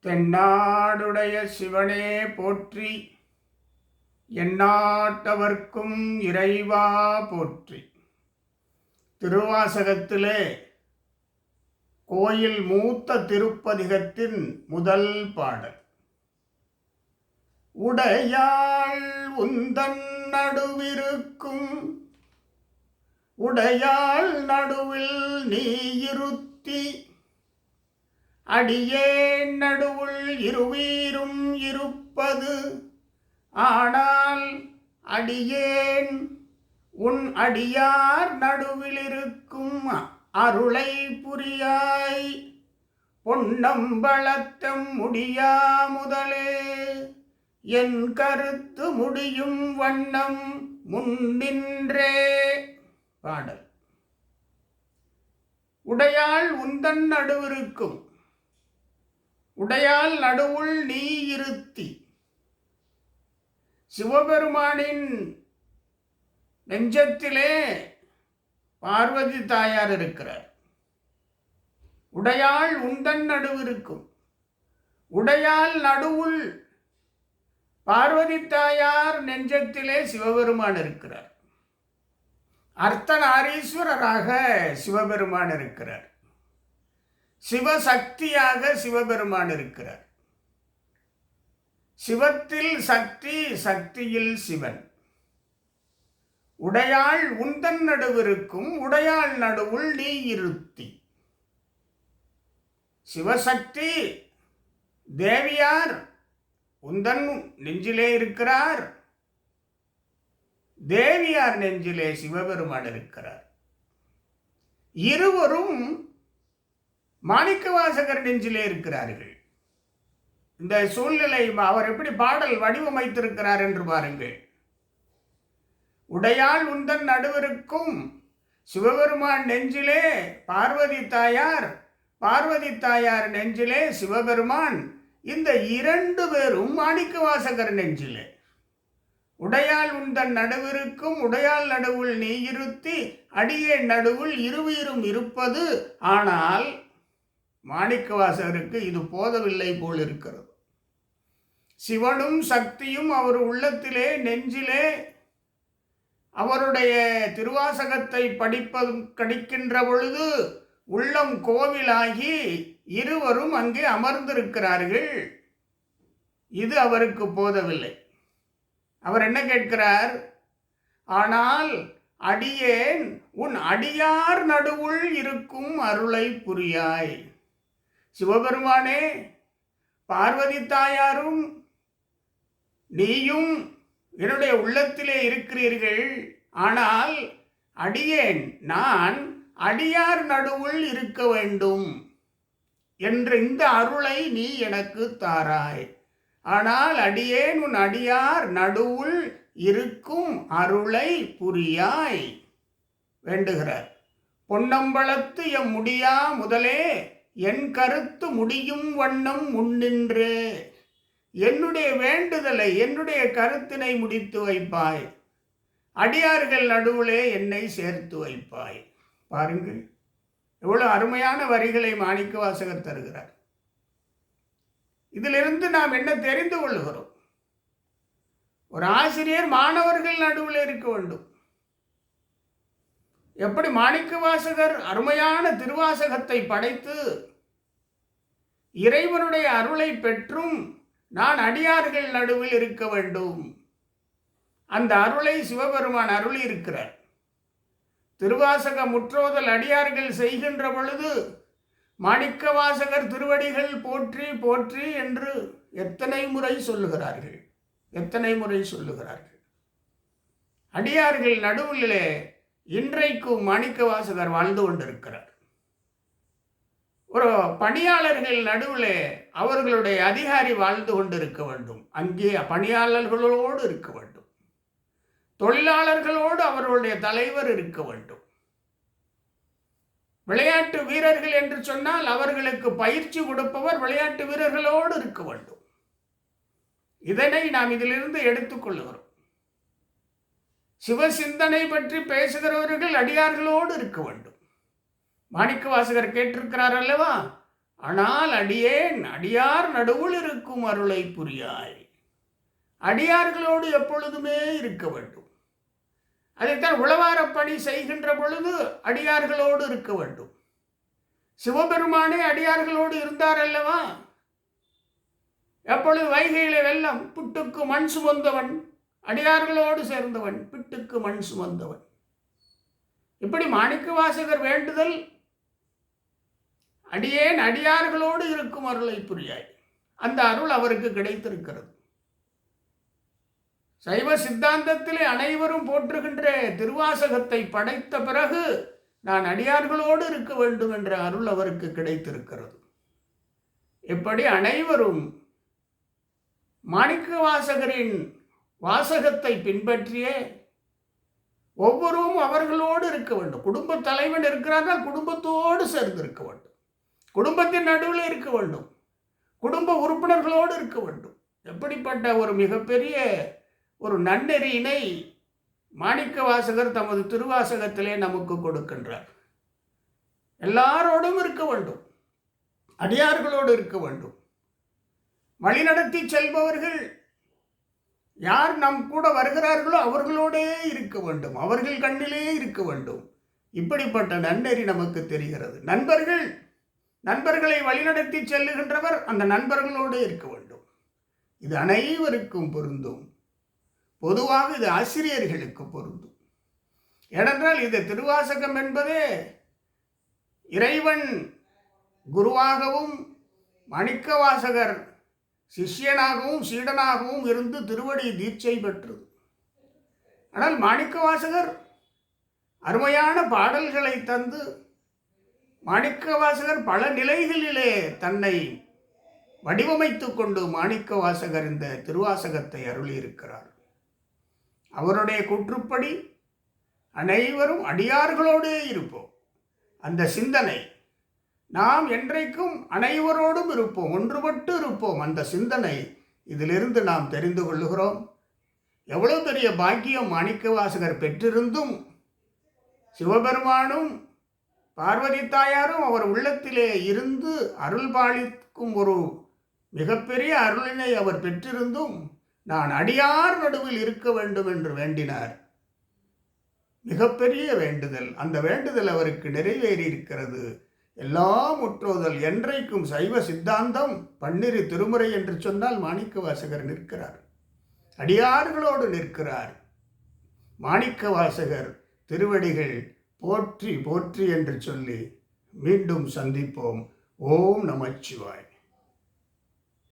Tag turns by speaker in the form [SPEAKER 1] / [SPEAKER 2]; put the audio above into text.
[SPEAKER 1] தென்னாடுடைய சிவனே போற்றி, எந்நாட்டவர்க்கும் இறைவா போற்றி. திருவாசகத்திலே கோயில் மூத்த திருப்பதிகத்தின் முதல் பாடல். உடையாள் உந்தன் நடுவிருக்கும், உடையாள் நடுவில் நீ இருத்தி, அடியேன் நடுவுள் இருவீரும் இருப்பது, ஆனால் அடியேன் உன் அடியார் நடுவில் இருக்கும் அருளை புரியாய். பொன்னம்பலத்தம் முடியா முதலே என் கருத்து முடியும் வண்ணம் முன்னின்றே. பாடல். உடையாள் உந்தன் நடுவிருக்கும், உடையாள் நடுவுள் நீ இருத்தி. சிவபெருமானின் நெஞ்சத்திலே பார்வதி தாயார் இருக்கிறார். உடையாள் உந்தன் நடுவிருக்கும், உடையாள் நடுவுள் பார்வதி தாயார் நெஞ்சத்திலே சிவபெருமான் இருக்கிறார். அர்த்தநாரீஸ்வரராக சிவபெருமான் இருக்கிறார். சிவசக்தியாக சிவபெருமான் இருக்கிறார். சிவத்தில் சக்தி, சக்தியில் சிவன். உடையாள் உந்தன் நடுவிருக்கும், உடையாள் நடுவுள் நீ இருத்தி. சிவசக்தி தேவியார் உந்தன் நெஞ்சிலே இருக்கிறார். தேவியார் நெஞ்சிலே சிவபெருமான் இருக்கிறார். இருவரும் மாணிக்கவாசகர் நெஞ்சிலே இருக்கிறார்கள். இந்த சூழ்நிலை அவர் எப்படி பாடல் வடிவமைத்திருக்கிறார் என்று பாருங்கள். உடையாள் உந்தன் நடுவிருக்கும், சிவபெருமான் நெஞ்சிலே பார்வதி தாயார், பார்வதி தாயார் நெஞ்சிலே சிவபெருமான். இந்த இரண்டு பேரும் மாணிக்கவாசகர் நெஞ்சிலே. உடையாள் உந்தன் நடுவிருக்கும், உடையாள் நடுவுள் நீ இருத்தி, அடியேன் நடுவுள் இருவீரும் இருப்பது, ஆனால் மாணிக்கவாசகருக்கு இது போதவில்லை போல் இருக்கிறது. சிவனும் சக்தியும் அவர் உள்ளத்திலே நெஞ்சிலே அவருடைய திருவாசகத்தை படிக்கின்ற பொழுது உள்ளம் கோவிலாகி இருவரும் அங்கே அமர்ந்திருக்கிறார்கள். இது அவருக்கு போதவில்லை. அவர் என்ன கேட்கிறார்? ஆனால் அடியேன் உன் அடியார் நடுவுள் இருக்கும் அருளை புரியாய். சிவபெருமானே, பார்வதி தாயாரும் நீயும் என்னுடைய உள்ளத்திலே இருக்கிறீர்கள். ஆனால் அடியேன் நான் அடியார் நடுவுள் இருக்க வேண்டும் என்ற இந்த அருளை நீ எனக்கு தாராய். ஆனால் அடியேன் உன் அடியார் நடுவுள் இருக்கும் அருளை புரியாய் வேண்டுகிறார். பொன்னம்பலத்து எம் முடியா முதலே என் கருத்து முடியும் வண்ணம் முன்னின்று. என்னுடைய வேண்டுதலை, என்னுடைய கருத்தினை முடித்து வைப்பாய். அடியார்கள் நடுவுலே என்னை சேர்த்து வைப்பாய். பாருங்கள், எவ்வளவு அருமையான வரிகளை மாணிக்கவாசகர் தருகிறார். இதிலிருந்து நாம் என்ன தெரிந்து கொள்ளுகிறோம்? ஒரு ஆசிரியர் மாணவர்கள் நடுவில் இருக்க வேண்டும். எப்படி மாணிக்கவாசகர் அருமையான திருவாசகத்தை படைத்து இறைவனுடைய அருளை பெற்றும் நான் அடியார்கள் நடுவில் இருக்க வேண்டும். அந்த அருளை சிவபெருமான் அருளி இருக்கிறார். திருவாசக முற்றோதல் அடியார்கள் செய்கின்ற பொழுது மாணிக்கவாசகர் திருவடிகள் போற்றி போற்றி என்று எத்தனை முறை சொல்லுகிறார்கள், எத்தனை முறை சொல்லுகிறார்கள். அடியார்கள் நடுவிலே இன்றைக்கும் மாணிக்கவாசகர் வாழ்ந்து கொண்டிருக்கிறார். ஒரு பணியாளர்கள் நடுவிலே அவர்களுடைய அதிகாரி வாழ்ந்து கொண்டிருக்க வேண்டும். அங்கே பணியாளர்களோடு இருக்க வேண்டும். தொழிலாளர்களோடு அவர்களுடைய தலைவர் இருக்க வேண்டும். விளையாட்டு வீரர்கள் என்று சொன்னால் அவர்களுக்கு பயிற்சி கொடுப்பவர் விளையாட்டு வீரர்களோடு இருக்க வேண்டும். இதனை நாம் இதிலிருந்து எடுத்துக்கொள்ளுகிறோம். சிவசிந்தனை பற்றி பேசுகிறவர்கள் அடியார்களோடு இருக்க வேண்டும். மாணிக்கவாசகர் கேட்டிருக்கிறார் அல்லவா? ஆனால் அடியேன் அடியார் நடுவுள் இருக்கும் அருளை புரியாய். அடியார்களோடு எப்பொழுதுமே இருக்க வேண்டும். அதைத்தான் உளவாரப் பணி செய்கின்ற பொழுது அடியார்களோடு இருக்க வேண்டும். சிவபெருமானே அடியார்களோடு இருந்தார் அல்லவா? எப்பொழுது வைகையிலே வெள்ளம், புட்டுக்கு மண் சுமந்தவன் அடியார்களோடு சேர்ந்தவன், பிட்டுக்கு மண் சுமந்தவன். இப்படி மாணிக்கவாசகர் வேண்டுதல், அடியேன் அடியார்களோடு இருக்கும் அருளை புரியாய். அந்த அருள் அவருக்கு கிடைத்திருக்கிறது. சைவ சித்தாந்தத்திலே அனைவரும் போற்றுகின்ற திருவாசகத்தை படைத்த பிறகு நான் அடியார்களோடு இருக்க வேண்டும் என்ற அருள் அவருக்கு கிடைத்திருக்கிறது. இப்படி அனைவரும் மாணிக்கவாசகரின் வாசகத்தை பின்பற்றியே ஒவ்வொருவரும் அவர்களோடு இருக்க வேண்டும். குடும்ப தலைவன் இருக்கிறார்கள், குடும்பத்தோடு சேர்ந்து இருக்க வேண்டும். குடும்பத்தின் நடுவில் இருக்க வேண்டும். குடும்ப உறுப்பினர்களோடு இருக்க வேண்டும். எப்படிப்பட்ட ஒரு மிகப்பெரிய ஒரு நன்னெறியினை மாணிக்கவாசகர் தமது திருவாசகத்திலே நமக்கு கொடுக்கின்றார். எல்லாரோடும் இருக்க வேண்டும், அடியார்களோடு இருக்க வேண்டும். வழிநடத்தி செல்பவர்கள் யார் நம் கூட வருகிறார்களோ அவர்களோடே இருக்க வேண்டும், அவர்கள் கண்ணிலே இருக்க வேண்டும். இப்படிப்பட்ட நன்னெறி நமக்கு தெரிகிறது. நண்பர்களை வழிநடத்தி செல்லுகின்றவர் அந்த நண்பர்களோடு இருக்க வேண்டும். இது அனைவருக்கும் பொருந்தும். பொதுவாக இது ஆசிரியர்களுக்கு பொருந்தும். ஏனென்றால் இது திருவாசகம் என்பதே இறைவன் குருவாகவும் மாணிக்கவாசகர் சிஷ்யனாகவும் சீடனாகவும் இருந்து திருவடி தீட்சை பெற்றது. ஆனால் மாணிக்கவாசகர் அருமையான பாடல்களை தந்து மாணிக்கவாசகர் பல நிலைகளிலே தன்னை வடிவமைத்து கொண்டு மாணிக்கவாசகர் இந்த திருவாசகத்தை அருளியிருக்கிறார். அவருடைய கூற்றுப்படி அனைவரும் அடியார்களோடே இருப்போம். அந்த சிந்தனை நாம் என்றைக்கும் அனைவரோடும் இருப்போம், ஒன்றுபட்டு இருப்போம். அந்த சிந்தனை இதிலிருந்து நாம் தெரிந்து கொள்ளுகிறோம். எவ்வளவு பெரிய பாக்கியம் மாணிக்கவாசகர் பெற்றிருந்தும் சிவபெருமானும் பார்வதி தாயாரும் அவர் உள்ளத்திலே இருந்து அருள் பாலிக்கும் ஒரு மிகப்பெரிய அருளினை அவர் பெற்றிருந்தும் நான் அடியார் நடுவில் இருக்க வேண்டும் என்று வேண்டினார். மிகப்பெரிய வேண்டுதல். அந்த வேண்டுதல் அவருக்கு நிறைவேறி இருக்கிறது. எல்லாம் முற்றோதல். என்றைக்கும் சைவ சித்தாந்தம் பன்னிரு திருமுறை என்று சொன்னால் மாணிக்கவாசகர் நிற்கிறார், அடியார்களோடு நிற்கிறார். மாணிக்கவாசகர் திருவடிகள் போற்றி போற்றி என்று சொல்லி மீண்டும் சந்திப்போம். ஓம் நமச்சிவாய்.